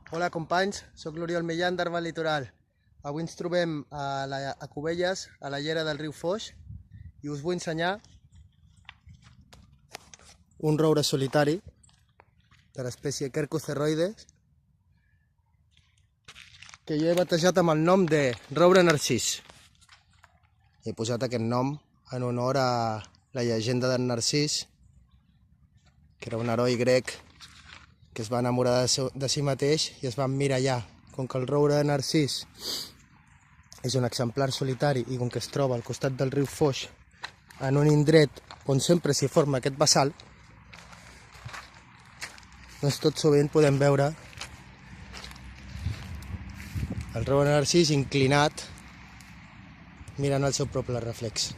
Hola companys, soc l'Oriol Millán d'Arbal Litoral. Avui ens trobem a Cubelles, a la llera del riu Foix, i us vull ensenyar un roure solitari de l'espècie Quercus-cerroides que jo he batejat amb el nom de roure narcís. He posat aquest nom en honor a la llegenda d'en Narcís, que era un heroi grec que es va enamorar de si mateix i es va emmirallar. Com que el roure de narcís és un exemplar solitari i com que es troba al costat del riu Foix, en un indret on sempre s'hi forma aquest bassal, doncs tot sovint podem veure el roure de narcís inclinat mirant el seu propi reflex.